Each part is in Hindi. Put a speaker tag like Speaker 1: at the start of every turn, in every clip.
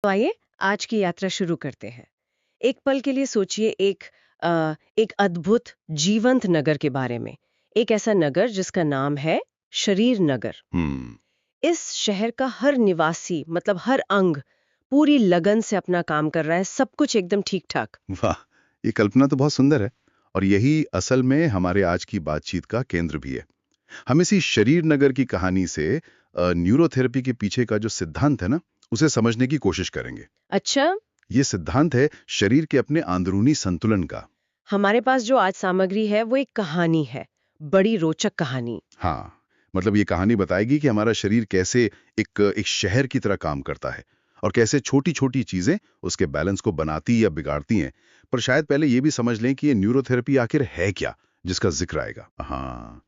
Speaker 1: तो आइए आज की यात्रा शुरू करते हैं। एक पल के लिए सोचिए एक अद्भुत जीवंत नगर के बारे में। एक ऐसा नगर जिसका नाम है शरीर नगर।
Speaker 2: हम्म।
Speaker 1: इस शहर का हर निवासी मतलब हर अंग पूरी लगन से अपना काम कर रहा है, सब कुछ एकदम ठीक ठाक।
Speaker 2: वाह, ये कल्पना तो बहुत सुंदर है। और यही असल में हमारे आज की बातचीत का केंद्र भी है। हम इसी शरीर नगर की कहानी से न्यूरोथेरेपी के पीछे का जो सिद्धांत है ना, उसे समझने की कोशिश करेंगे।
Speaker 1: अच्छा,
Speaker 2: ये सिद्धांत है शरीर के अपने अंदरूनी संतुलन का।
Speaker 1: हमारे पास जो आज सामग्री है वो एक कहानी है, बड़ी रोचक कहानी।
Speaker 2: हाँ, मतलब ये कहानी बताएगी कि हमारा शरीर कैसे एक शहर की तरह काम करता है और कैसे छोटी छोटी चीजें उसके बैलेंस को बनाती या बिगाड़ती हैं। पर शायद पहले ये भी समझ लें कि ये न्यूरोथेरेपी आखिर है क्या, जिसका जिक्र आएगा। हाँ,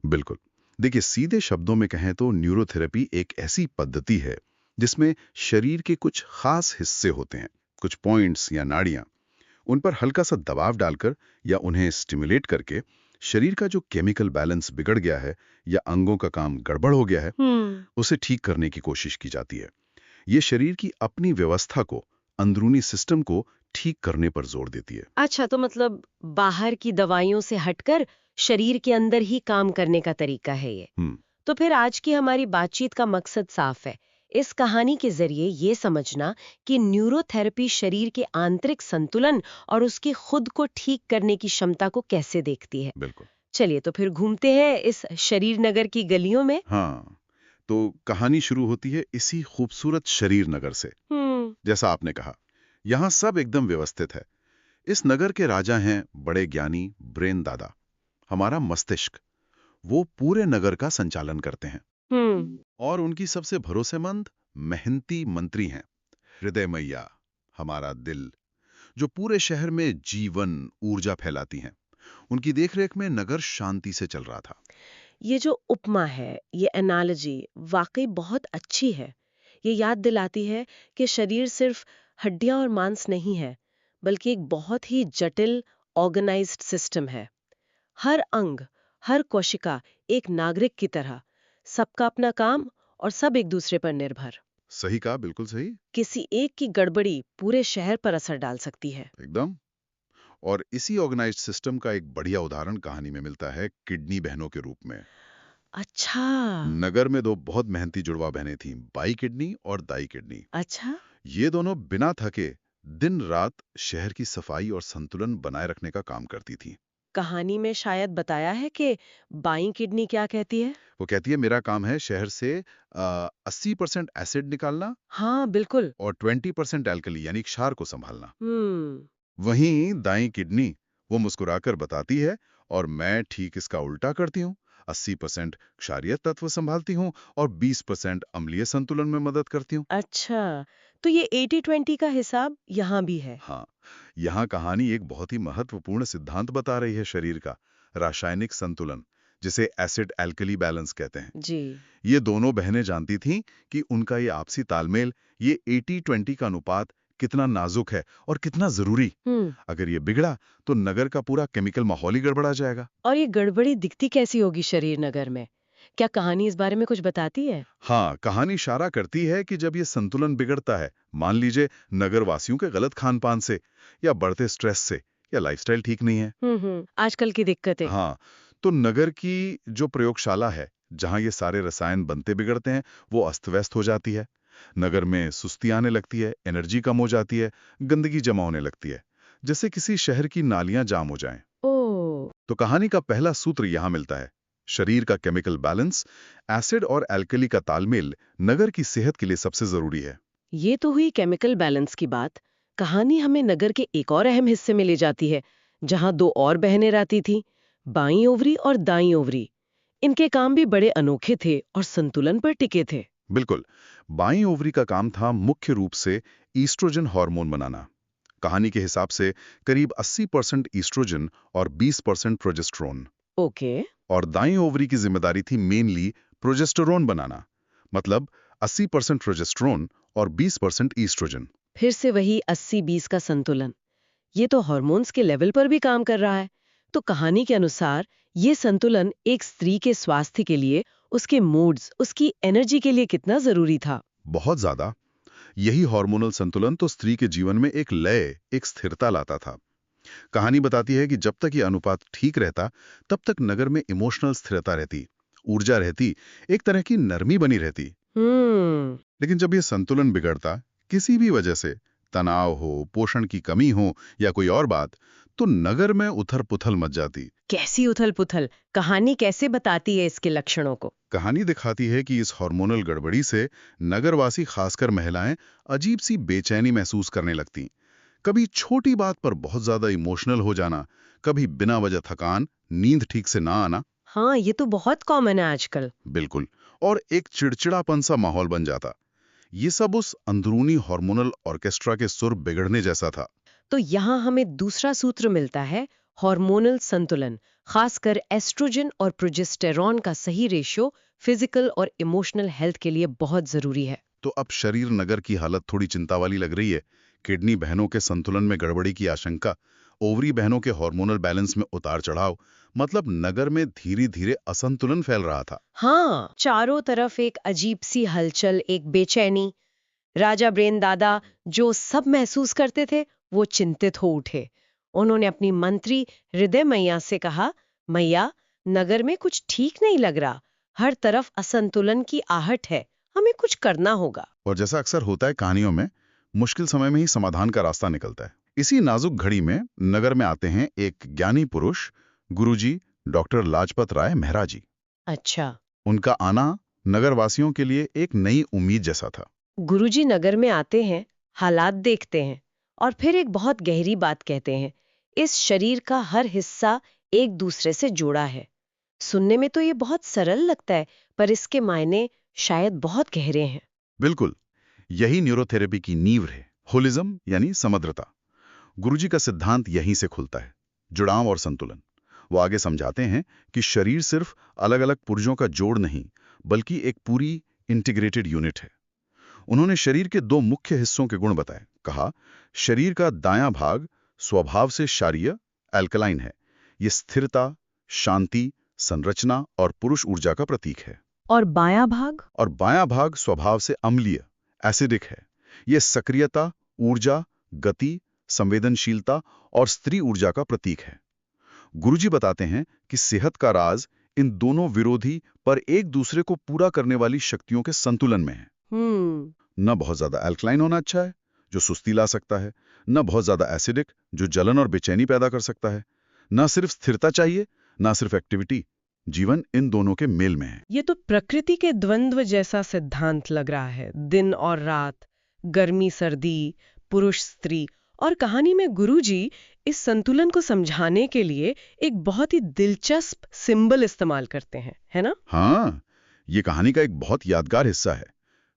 Speaker 2: बिल्कुल। देखिए, सीधे शब्दों में कहें तो न्यूरोथेरेपी एक ऐसी पद्धति है जिसमें शरीर के कुछ खास हिस्से होते हैं, कुछ पॉइंट्स या नाड़ियां। उन पर हल्का सा दबाव डालकर या उन्हें स्टिमुलेट करके शरीर का जो केमिकल बैलेंस बिगड़ गया है या अंगों का काम गड़बड़ हो गया है, उसे ठीक करने की कोशिश की जाती है। ये शरीर की अपनी व्यवस्था को, अंदरूनी सिस्टम को ठीक करने पर जोर देती है।
Speaker 1: अच्छा, तो मतलब बाहर की दवाइयों से हटकर शरीर के अंदर ही काम करने का तरीका है ये।
Speaker 2: हम्म।
Speaker 1: तो फिर आज की हमारी बातचीत का मकसद साफ है। इस कहानी के जरिए ये समझना कि न्यूरोथेरेपी शरीर के आंतरिक संतुलन और उसकी खुद को ठीक करने की क्षमता को कैसे देखती है।
Speaker 2: बिल्कुल।
Speaker 1: चलिए तो फिर घूमते हैं इस शरीर नगर की गलियों में।
Speaker 2: हाँ, तो कहानी शुरू होती है इसी खूबसूरत शरीर नगर से।
Speaker 1: हम्म।
Speaker 2: जैसा आपने कहा, यहाँ सब एकदम व्यवस्थित है। इस नगर के राजा हैं बड़े ज्ञानी ब्रेन दादा, हमारा मस्तिष्क। वो पूरे नगर का संचालन करते हैं।
Speaker 1: हम्म।
Speaker 2: और उनकी सबसे भरोसेमंद मेहनती मंत्री हैं हृदय मैया, हमारा दिल, जो पूरे शहर में जीवन ऊर्जा फैलाती हैं। उनकी देखरेख में नगर शांति से चल रहा था।
Speaker 1: ये जो उपमा है, ये एनालॉजी वाकई बहुत अच्छी है। ये याद दिलाती है कि शरीर सिर्फ हड्डियां और मांस नहीं है, बल्कि एक बहुत ही जटिल ऑर्गेनाइज्ड सिस्टम है। हर अंग, हर कोशिका एक नागरिक की तरह, सबका अपना काम और सब एक दूसरे पर निर्भर।
Speaker 2: सही कहा, बिल्कुल सही।
Speaker 1: किसी एक की गड़बड़ी पूरे शहर पर असर डाल सकती है।
Speaker 2: एकदम। और इसी ऑर्गेनाइज्ड सिस्टम का एक बढ़िया उदाहरण कहानी में मिलता है किडनी बहनों के रूप में।
Speaker 1: अच्छा।
Speaker 2: नगर में दो बहुत मेहनती जुड़वा बहनें थीं, बाई किडनी और दाई किडनी।
Speaker 1: अच्छा।
Speaker 2: ये दोनों बिना थके दिन रात शहर की सफाई और संतुलन बनाए रखने का काम करती थीं।
Speaker 1: कहानी में शायद बताया है कि बाईं किडनी क्या कहती है।
Speaker 2: वो कहती है, मेरा काम है शहर से 80% एसिड निकालना
Speaker 1: हाँ, बिल्कुल।
Speaker 2: और 20% एल्कली यानी क्षार को संभालना।
Speaker 1: हम्म।
Speaker 2: वहीं दाईं किडनी वो मुस्कुराकर बताती है, और मैं ठीक इसका उल्टा करती हूँ। 80% क्षारीय तत्व संभालती हूँ और 20% अम्लीय संतुलन में मदद करती हूँ।
Speaker 1: अच्छा, तो ये 80-20 का हिसाब यहाँ भी है।
Speaker 2: हाँ, यहाँ कहानी एक बहुत ही महत्वपूर्ण सिद्धांत बता रही है शरीर का, रासायनिक संतुलन, जिसे एसिड एल्कली बैलेंस कहते हैं।
Speaker 1: जी।
Speaker 2: ये दोनों बहनें जानती थीं कि उनका ये आपसी तालमेल, ये 80-20 का अनुपात कितना नाजुक है और कितना जरूरी।
Speaker 1: हम्म।
Speaker 2: अगर ये बिगड़ा तो नगर का पूरा केमिकल माहौल ही गड़बड़ा जाएगा।
Speaker 1: और ये गड़बड़ी दिखती कैसी होगी शरीर नगर में? क्या कहानी इस बारे में कुछ बताती है?
Speaker 2: हाँ, कहानी इशारा करती है कि जब ये संतुलन बिगड़ता है, मान लीजिए नगर वासियों के गलत खान पान से या बढ़ते स्ट्रेस से या लाइफस्टाइल ठीक नहीं है।
Speaker 1: आजकल की दिक्कतें।
Speaker 2: हाँ, तो नगर की जो प्रयोगशाला है, जहाँ ये सारे रसायन बनते बिगड़ते हैं, वो अस्त-व्यस्त हो जाती है। नगर में सुस्ती आने लगती है, एनर्जी कम हो जाती है, गंदगी जमा होने लगती है, जैसे किसी शहर की नालियां जाम हो जाएं।
Speaker 1: ओह।
Speaker 2: तो कहानी का पहला सूत्र यहाँ मिलता है। शरीर का केमिकल बैलेंस, एसिड और एल्कली का तालमेल नगर की सेहत के लिए सबसे जरूरी है।
Speaker 1: ये तो हुई केमिकल बैलेंस की बात। कहानी हमें नगर के एक और अहम हिस्से में ले जाती है, जहाँ दो और बहनें रहती थीं, बाईं ओवरी और दाईं ओवरी। इनके काम भी बड़े अनोखे थे और संतुलन पर टिके थे।
Speaker 2: बिल्कुल। बाईं ओवरी का काम था मुख्य रूप से ईस्ट्रोजन हार्मोन बनाना। कहानी के हिसाब से करीब 80% ईस्ट्रोजन और 20% प्रोजेस्टेरोन।
Speaker 1: ओके।
Speaker 2: और दाईं ओवरी की जिम्मेदारी थी मेनली प्रोजेस्टेरोन बनाना, मतलब 80% प्रोजेस्टेरोन और 20% ईस्ट्रोजन।
Speaker 1: फिर से वही 80-20 का संतुलन। ये तो हार्मोन्स के लेवल पर भी काम कर रहा है। तो कहानी के अनुसार ये संतुलन एक स्त्री के स्वास्थ्य के लिए, उसके मूड्स, उसकी एनर्जी के लिए कितना जरूरी था?
Speaker 2: बहुत ज्यादा। यही हार्मोनल संतुलन तो स्त्री के जीवन में एक लय, एक स्थिरता लाता था। कहानी बताती है कि जब तक ये अनुपात ठीक रहता, तब तक नगर में इमोशनल स्थिरता रहती, ऊर्जा रहती, एक तरह की नरमी बनी रहती।
Speaker 1: हम्म।
Speaker 2: लेकिन जब ये संतुलन बिगड़ता, किसी भी वजह से, तनाव हो, पोषण की कमी हो या कोई और बात, तो नगर में उथल-पुथल मच जाती।
Speaker 1: कैसी उथल-पुथल? कहानी कैसे बताती है इसके लक्षणों को?
Speaker 2: कहानी दिखाती है कि इस हार्मोनल गड़बड़ी से नगरवासी, खासकर महिलाएं, अजीब सी बेचैनी महसूस करने लगती। कभी छोटी बात पर बहुत ज्यादा इमोशनल हो जाना, कभी बिना वजह थकान, नींद ठीक से ना आना।
Speaker 1: हाँ, ये तो बहुत कॉमन है आजकल।
Speaker 2: बिल्कुल। और एक चिड़चिड़ापन सा माहौल बन जाता। ये सब उस अंदरूनी हार्मोनल ऑर्केस्ट्रा के सुर बिगड़ने जैसा था।
Speaker 1: तो यहाँ हमें दूसरा सूत्र मिलता है, हार्मोनल संतुलन, खासकर एस्ट्रोजन और प्रोजेस्टेरॉन का सही रेशियो फिजिकल और इमोशनल हेल्थ के लिए बहुत जरूरी है।
Speaker 2: तो अब शरीर नगर की हालत थोड़ी चिंता वाली लग रही है। किडनी बहनों के संतुलन में गड़बड़ी की आशंका, ओवरी बहनों के हार्मोनल बैलेंस में उतार चढ़ाव, मतलब नगर में धीरे धीरे असंतुलन फैल रहा था।
Speaker 1: हाँ, चारों तरफ एक अजीब सी हलचल, एक बेचैनी। राजा ब्रेन दादा, जो सब महसूस करते थे, वो चिंतित हो उठे। उन्होंने अपनी मंत्री हृदय मैया से कहा, मैया, नगर में कुछ ठीक नहीं लग रहा, हर तरफ असंतुलन की आहट है, हमें कुछ करना होगा।
Speaker 2: और जैसा अक्सर होता है कहानियों में, मुश्किल समय में ही समाधान का रास्ता निकलता है। इसी नाजुक घड़ी में नगर में आते हैं एक ज्ञानी पुरुष, गुरुजी डॉक्टर लाजपत राय मेहरा जी।
Speaker 1: अच्छा।
Speaker 2: उनका आना नगरवासियों के लिए एक नई उम्मीद जैसा था।
Speaker 1: गुरुजी नगर में आते हैं, हालात देखते हैं और फिर एक बहुत गहरी बात कहते हैं, इस शरीर का हर हिस्सा एक दूसरे से जुड़ा है। सुनने में तो ये बहुत सरल लगता है, पर इसके मायने शायद बहुत गहरे हैं।
Speaker 2: बिल्कुल, यही न्यूरोथेरेपी की नींव है, होलिज्म यानी समग्रता। गुरुजी का सिद्धांत यहीं से खुलता है, जुड़ाव और संतुलन। वो आगे समझाते हैं कि शरीर सिर्फ अलग-अलग पुर्जों का जोड़ नहीं, बल्कि एक पूरी इंटीग्रेटेड यूनिट है। उन्होंने शरीर के दो मुख्य हिस्सों के गुण बताए। कहा, शरीर का दायां भाग स्वभाव से क्षारीय, एल्कलाइन है। ये स्थिरता, शांति, संरचना और पुरुष ऊर्जा का प्रतीक है।
Speaker 1: और बायां भाग?
Speaker 2: और बायां भाग स्वभाव से अम्लीय, एसिडिक है। ये सक्रियता, ऊर्जा, गति, संवेदनशीलता और स्त्री ऊर्जा का प्रतीक है। गुरुजी बताते हैं कि सेहत का राज इन दोनों विरोधी पर एक दूसरे को पूरा करने वाली शक्तियों के संतुलन में है। न बहुत ज्यादा अल्कलाइन होना अच्छा है, जो सुस्ती ला सकता है, न बहुत ज्यादा एसिडिक, जो जलन और बेचैनी पैदा कर सकता है। न सिर्फ स्थिरता चाहिए, न सिर्फ एक्टिविटी। जीवन इन दोनों के मेल में है।
Speaker 1: ये तो प्रकृति के द्वंद्व जैसा सिद्धांत लग रहा है, दिन और रात, गर्मी सर्दी, पुरुष स्त्री। और कहानी में गुरुजी इस संतुलन को समझाने के लिए एक बहुत ही दिलचस्प सिंबल इस्तेमाल करते हैं, है ना?
Speaker 2: हाँ, ये कहानी का एक बहुत यादगार हिस्सा है।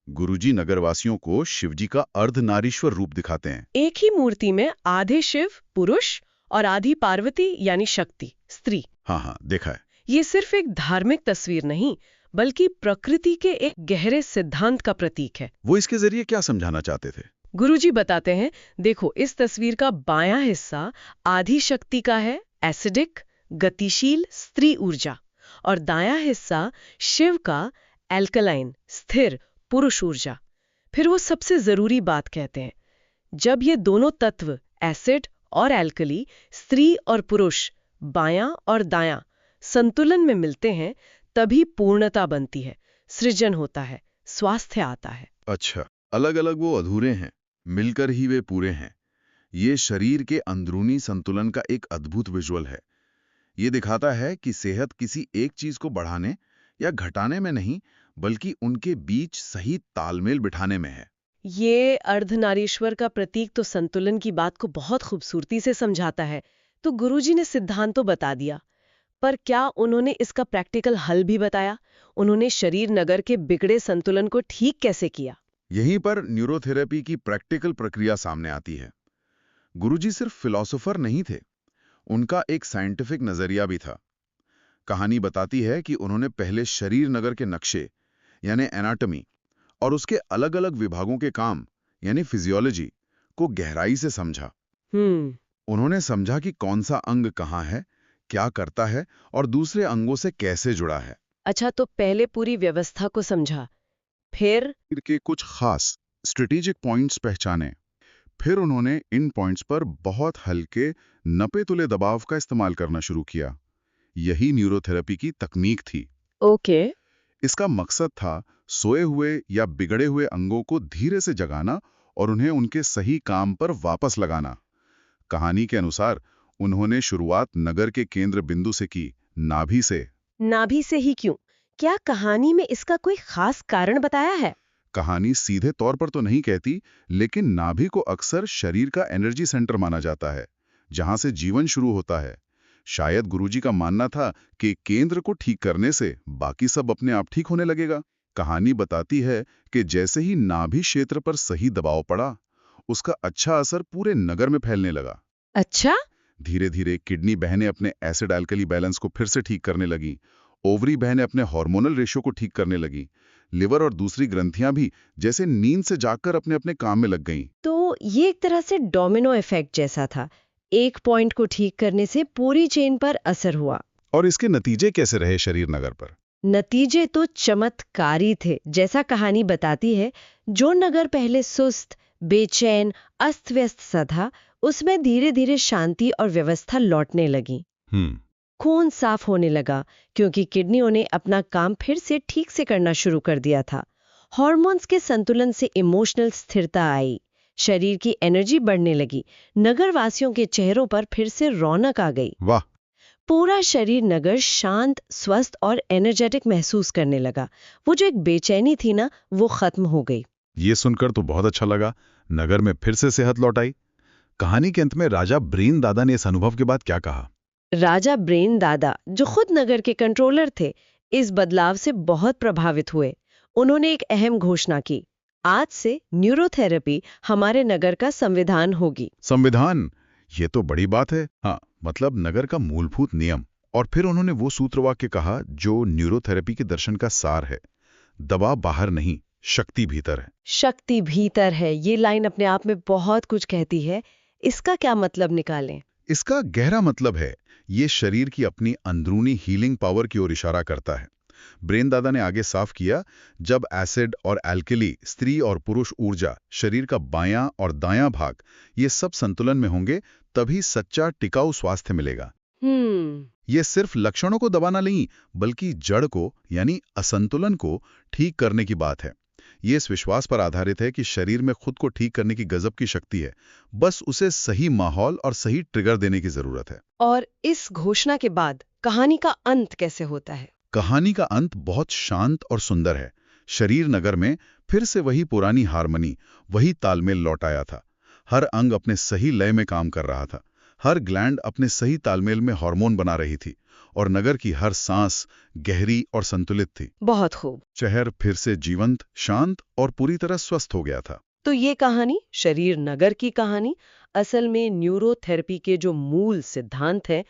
Speaker 2: गुरुजी नगरवासियों को शिवजी का अर्धनारीश्वर रूप दिखाते हैं।
Speaker 1: एक ही मूर्ति में आधे शिव पुरुष और आधी पार्वती यानी शक्ति स्त्री।
Speaker 2: हाँ, देखा है।
Speaker 1: ये सिर्फ एक धार्मिक तस्वीर नहीं, बल्कि प्रकृति के एक गहरे सिद्धांत का प्रतीक है।
Speaker 2: वो इसके जरिए क्या समझाना चाहते थे?
Speaker 1: गुरुजी बताते हैं, देखो, इस तस्वीर का बायां हिस्सा आधी शक्ति का है, एसिडिक, गतिशील स्त्री ऊर्जा, और दायां हिस्सा शिव का, एल्कलाइन, स्थिर पुरुष ऊर्जा। फिर वो सबसे जरूरी बात कहते हैं, जब ये दोनों तत्व एसिड और एल्कली, स्त्री और पुरुष, बायां और दायां, संतुलन में मिलते हैं, तभी पूर्णता बनती है, सृजन होता है, स्वास्थ्य आता है।
Speaker 2: अच्छा, अलग-अलग वो अधूरे हैं, मिलकर ही वे पूरे हैं। ये शरीर के अंदरूनी संतुलन का एक अद्भुत विजुअल है। ये दिखाता है कि सेहत किसी एक चीज को बढ़ाने या घटाने में नहीं, बल्कि उनके बीच सही तालमेल बिठाने में है।
Speaker 1: ये अर्धनारीश्वर का प्रतीक तो संतुलन की बात को बहुत खूबसूरती से समझाता है। तो गुरुजी ने सिद्धांत तो बता दिया, पर क्या उन्होंने इसका प्रैक्टिकल हल भी बताया? उन्होंने शरीर नगर के बिगड़े संतुलन को ठीक कैसे किया?
Speaker 2: यहीं पर न्यूरोथेरेपी की प्रैक्टिकल प्रक्रिया सामने आती है। गुरुजी सिर्फ फिलोसोफर नहीं थे, उनका एक साइंटिफिक नजरिया भी था। कहानी बताती है कि उन्होंने पहले शरीर नगर के नक्शे यानी एनाटॉमी और उसके अलग-अलग विभागों के काम यानी फिजियोलॉजी को गहराई से समझा। उन्होंने समझा कि कौन सा अंग कहाँ है, क्या करता है और दूसरे अंगों से कैसे जुड़ा है।
Speaker 1: अच्छा, तो पहले पूरी व्यवस्था को समझा, फिर
Speaker 2: के कुछ खास स्ट्रेटेजिक पॉइंट्स पहचाने। फिर उन्होंने इन पॉइंट्स पर बहुत हल्के नपे तुले दबाव का इस्तेमाल करना शुरू किया। यही न्यूरोथेरेपी की तकनीक थी।
Speaker 1: ओके।
Speaker 2: इसका मकसद था सोए हुए या बिगड़े हुए अंगों को धीरे से जगाना और उन्हें उनके सही काम पर वापस लगाना। कहानी के अनुसार उन्होंने शुरुआत नगर के केंद्र बिंदु से की, नाभि से।
Speaker 1: नाभि से ही क्यों? क्या कहानी में इसका कोई खास कारण बताया है?
Speaker 2: कहानी सीधे तौर पर तो नहीं कहती, लेकिन नाभि को अक्सर शरीर का एनर्जी सेंटर माना जाता है, जहां से जीवन शुरू होता है। शायद गुरुजी का मानना था कि केंद्र को ठीक करने से बाकी सब अपने आप ठीक होने लगेगा। कहानी बताती है कि जैसे ही नाभि क्षेत्र पर सही दबाव पड़ा, उसका अच्छा असर पूरे नगर में फैलने लगा।
Speaker 1: अच्छा।
Speaker 2: धीरे धीरे किडनी बहनें अपने एसिड अल्कली बैलेंस को फिर से ठीक करने लगी, ओवरी बहनें अपने हार्मोनल रेशियो को ठीक करने लगी, लिवर और दूसरी ग्रंथियां भी जैसे नींद से जागकर अपने अपने काम में लग गईं।
Speaker 1: तो ये एक तरह से डोमिनो इफेक्ट जैसा था। एक पॉइंट को ठीक करने से पूरी चेन पर असर हुआ।
Speaker 2: और इसके नतीजे कैसे रहे शरीर नगर पर?
Speaker 1: नतीजे तो चमत्कारी थे। जैसा कहानी बताती है, जो नगर पहले सुस्त, बेचैन, अस्त व्यस्त सा था, उसमें धीरे धीरे शांति और व्यवस्था लौटने लगी। खून साफ होने लगा, क्योंकि किडनियों ने अपना काम फिर से ठीक से करना शुरू कर दिया था। हार्मोन्स के संतुलन से इमोशनल स्थिरता आई, शरीर की एनर्जी बढ़ने लगी, नगरवासियों के चेहरों पर फिर से रौनक आ गई।
Speaker 2: वाह!
Speaker 1: पूरा शरीर नगर शांत, स्वस्थ और एनर्जेटिक महसूस करने लगा। वो जो एक बेचैनी थी ना, वो खत्म हो गई।
Speaker 2: ये सुनकर तो बहुत अच्छा लगा। नगर में फिर से सेहत लौट आई। कहानी के अंत में राजा ब्रेन दादा ने इस अनुभव के बाद क्या कहा?
Speaker 1: राजा ब्रेन दादा, जो खुद नगर के कंट्रोलर थे, इस बदलाव से बहुत प्रभावित हुए। उन्होंने एक अहम घोषणा की, आज से न्यूरोथेरेपी हमारे नगर का संविधान होगी।
Speaker 2: संविधान? ये तो बड़ी बात है। हाँ, मतलब नगर का मूलभूत नियम। और फिर उन्होंने वो सूत्रवाक्य कहा जो न्यूरोथेरेपी के दर्शन का सार है, दवा बाहर नहीं, शक्ति भीतर है।
Speaker 1: शक्ति भीतर है, ये लाइन अपने आप में बहुत कुछ कहती है। इसका क्या मतलब निकालें?
Speaker 2: इसका गहरा मतलब है, ये शरीर की अपनी अंदरूनी हीलिंग पावर की ओर इशारा करता है। ब्रेन दादा ने आगे साफ किया, जब एसिड और एल्कली, स्त्री और पुरुष ऊर्जा, शरीर का बायां और दायां भाग, ये सब संतुलन में होंगे, तभी सच्चा टिकाऊ स्वास्थ्य मिलेगा। ये सिर्फ लक्षणों को दबाना नहीं, बल्कि जड़ को यानी असंतुलन को ठीक करने की बात है। ये इस विश्वास पर आधारित है कि शरीर में खुद को ठीक करने की गजब की शक्ति है, बस उसे सही माहौल और सही ट्रिगर देने की जरूरत है।
Speaker 1: और इस घोषणा के बाद कहानी का अंत कैसे होता है?
Speaker 2: कहानी का अंत बहुत शांत और सुंदर है। शरीर नगर में फिर से वही पुरानी हार्मनी, वही तालमेल लौट आया था। हर अंग अपने सही लय में काम कर रहा था, हर ग्लैंड अपने सही तालमेल में हार्मोन बना रही थी, और नगर की हर सांस गहरी और संतुलित थी।
Speaker 1: बहुत खूब।
Speaker 2: शहर फिर से जीवंत, शांत और पूरी तरह स्वस्थ हो गया था।
Speaker 1: तो ये कहानी, शरीर नगर की कहानी, असल में न्यूरोथेरेपी के जो मूल सिद्धांत हैं,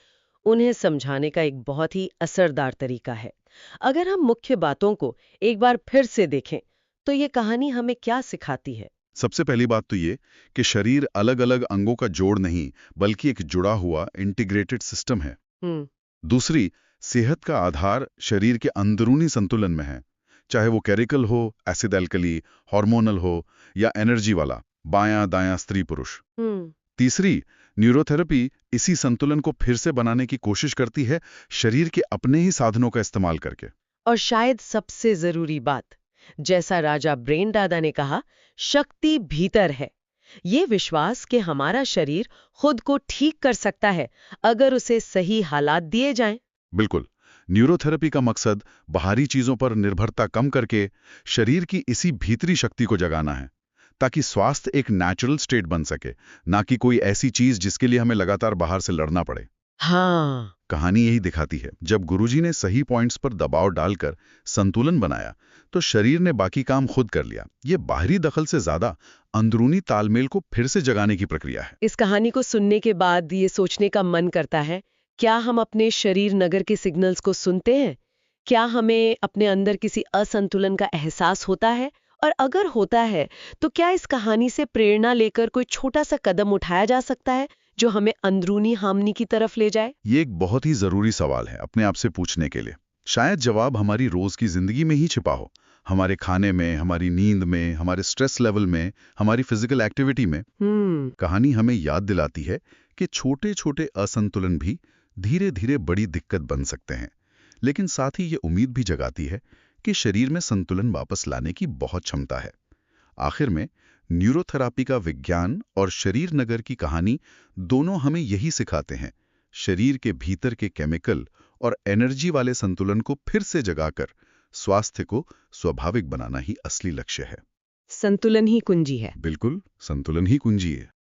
Speaker 1: उन्हें समझाने का एक बहुत ही असरदार तरीका है। अगर हम मुख्य बातों को एक बार फिर से देखें, तो ये कहानी हमें क्या सिखाती है?
Speaker 2: सबसे पहली बात तो ये कि शरीर अलग अलग अंगों का जोड़ नहीं, बल्कि एक जुड़ा हुआ इंटीग्रेटेड सिस्टम है। दूसरी, सेहत का आधार शरीर के अंदरूनी संतुलन में है, चाहे वो केमिकल हो, एसिड एल्कली, हार्मोनल हो या एनर्जी वाला, बायां दायां स्त्री पुरुष। तीसरी, न्यूरोथेरेपी इसी संतुलन को फिर से बनाने की कोशिश करती है, शरीर के अपने ही साधनों का इस्तेमाल करके।
Speaker 1: और शायद सबसे जरूरी बात, जैसा राजा ब्रेन दादा ने कहा, शक्ति भीतर है। ये विश्वास कि हमारा शरीर खुद को ठीक कर सकता है, अगर उसे सही हालात दिए जाएं।
Speaker 2: बिल्कुल। न्यूरोथेरेपी का मकसद बाहरी चीजों पर निर्भरता कम करके शरीर की इसी भीतरी शक्ति को जगाना है, ताकि स्वास्थ्य एक नेचुरल स्टेट बन सके, ना कि कोई ऐसी चीज जिसके लिए हमें लगातार बाहर से लड़ना पड़े।
Speaker 1: हाँ,
Speaker 2: कहानी यही दिखाती है, जब गुरुजी ने सही पॉइंट्स पर दबाव डालकर संतुलन बनाया, तो शरीर ने बाकी काम खुद कर लिया। ये बाहरी दखल से ज्यादा अंदरूनी तालमेल को फिर से जगाने की प्रक्रिया है।
Speaker 1: इस कहानी को सुनने के बाद ये सोचने का मन करता है, क्या हम अपने शरीर नगर के सिग्नल्स को सुनते हैं? क्या हमें अपने अंदर किसी असंतुलन का एहसास होता है? और अगर होता है, तो क्या इस कहानी से प्रेरणा लेकर कोई छोटा सा कदम उठाया जा सकता है, जो हमें अंदरूनी हार्मनी की तरफ ले जाए?
Speaker 2: ये एक बहुत ही जरूरी सवाल है अपने आप से पूछने के लिए। शायद जवाब हमारी रोज की जिंदगी में ही छिपा हो, हमारे खाने में, हमारी नींद में, हमारे स्ट्रेस लेवल में, हमारी फिजिकल एक्टिविटी में। कहानी हमें याद दिलाती है कि छोटे छोटे असंतुलन भी धीरे धीरे बड़ी दिक्कत बन सकते हैं, लेकिन साथ ही ये उम्मीद भी जगाती है कि शरीर में संतुलन वापस लाने की बहुत क्षमता है। आखिर में न्यूरोथेरापी का विज्ञान और शरीर नगर की कहानी दोनों हमें यही सिखाते हैं, शरीर के भीतर के केमिकल और एनर्जी वाले संतुलन को फिर से जगाकर स्वास्थ्य को स्वाभाविक बनाना ही असली लक्ष्य है।
Speaker 1: संतुलन ही कुंजी है।
Speaker 2: बिल्कुल, संतुलन ही कुंजी है।